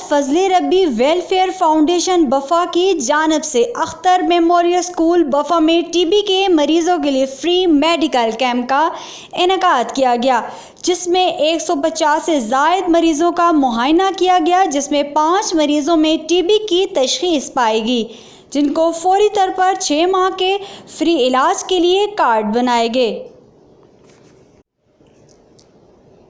फजले रब्बी welfare foundation बफा की जानिब से अख्तर मेमोरियल स्कूल बफा में टीबी के मरीजों के लिए फ्री मेडिकल कैंप का इनेकाद किया गया, जिसमें 150 से ज़ायद मरीजों का मुआयना किया गया, जिसमें 5 मरीजों में टीबी की तशख़ीस पाई गई, जिनको फौरी तौर पर 6 माह के फ्री इलाज के लिए कार्ड बनाए गए।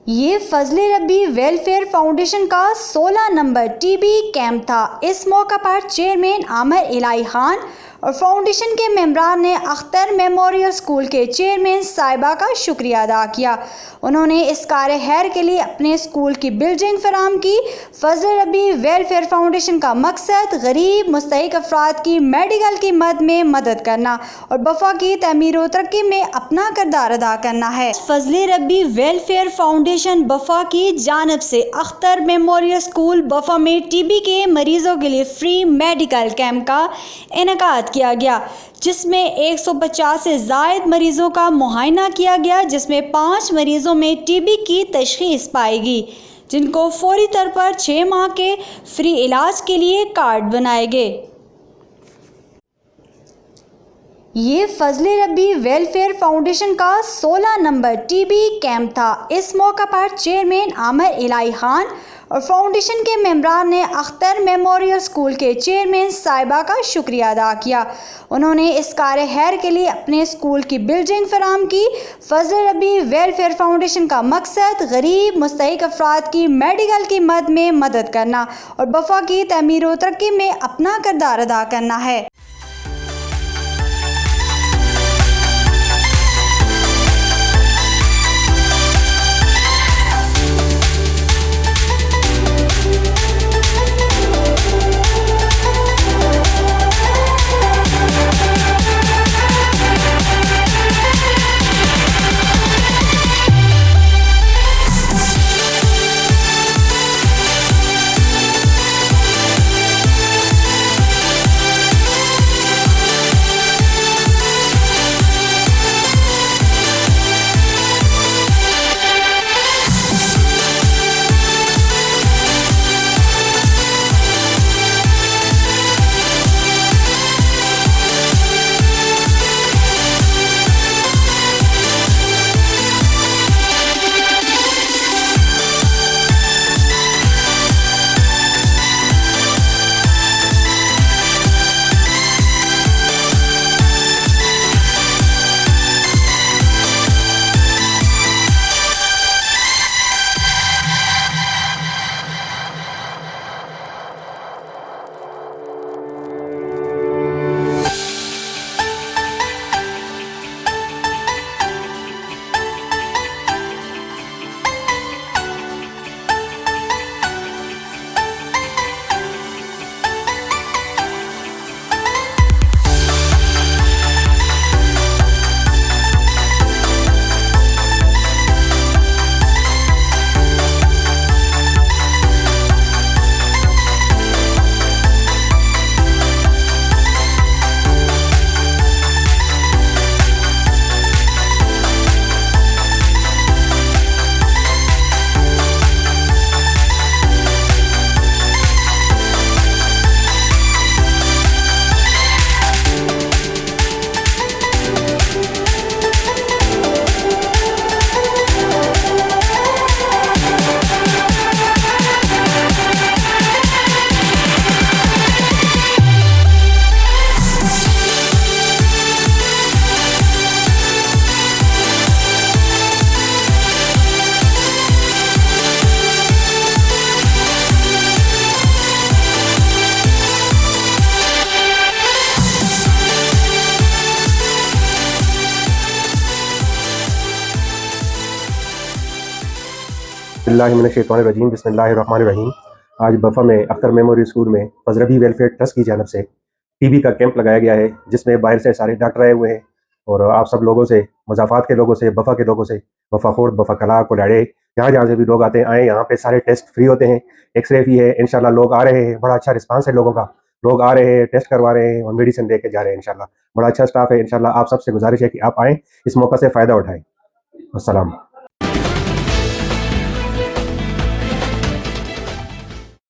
ये फजले रब्बी वेलफेयर फाउंडेशन का 16 नंबर टीबी कैंप था। इस मौका पर चेयरमैन आमिर इलाही खान और फाउंडेशन के मेंबरान ने अख्तर मेमोरियल स्कूल के चेयरमैन साहिबा का शुक्रिया अदा किया। उन्होंने इस कार्य खैर के लिए अपने स्कूल की बिल्डिंग फराहम की। फजले रब्बी वेलफेयर फाउंडेशन का मकसद गरीब मुस्तहिक अफराद की मेडिकल की मद में मदद करना और बफा की तमीर व तरक्की में अपना किरदार अदा करना है। फजले रब्बी वेलफेयर फाउंडेशन बफा की जानिब से अख्तर मेमोरियल स्कूल बफा में टीबी के मरीजों के लिए फ्री मेडिकल कैंप का इनेकाद किया गया, जिसमें 150 से ज़ायद मरीजों का मुआयना किया गया, जिसमें 5 मरीजों में टीबी की तशख़ीस पाई गई, जिनको फौरी तौर पर 6 माह के फ्री इलाज के लिए कार्ड बनाए गए। ये फजले रब्बी वेलफेयर फाउंडेशन का 16 नंबर टीबी कैंप था। इस मौका पर चेयरमैन आमिर इलाही खान और फाउंडेशन के मेंबरान ने अख्तर मेमोरियल स्कूल के चेयरमैन साहिबा का शुक्रिया अदा किया। उन्होंने इस कार्य खैर के लिए अपने स्कूल की बिल्डिंग फराहम की। फजले रब्बी वेलफेयर फाउंडेशन का मकसद गरीब मुस्तहिक अफराद की मेडिकल की मद में मदद करना और बफा की तमीर व तरक्की में अपना किरदार अदा करना है। बिस्मिल्लाहिर्रहमानिर्रहीम बिस्मिल्लाहिर्रहमानिर्रहीम। आज बफा में अख्तर मेमोरियल स्कूल में फजले रब्बी वेलफेयर ट्रस्ट की जानिब से टीबी का कैंप लगाया गया है, जिसमें बाहर से सारे डॉक्टर आए हुए हैं और आप सब लोगों से, मज़ाफ़ात के लोगों से, बफा के लोगों से, बफा खुर्द, बफा कला, कोलाड़े, जहाँ जहाँ से भी लोग आते हैं आए। यहाँ पे सारे टेस्ट फ्री होते हैं, एक्सरे भी है। इंशाल्लाह लोग आ रहे हैं, बड़ा अच्छा रिस्पांस है लोगों का। लोग आ रहे हैं, टेस्ट करवा रहे हैं और मेडिसिन दे के जा रहे हैं। इंशाल्लाह बड़ा अच्छा स्टाफ है। इंशाल्लाह आप सबसे गुजारिश है कि आप आएँ, इस मौका से फ़ायदा उठाएँ। अस्सलाम।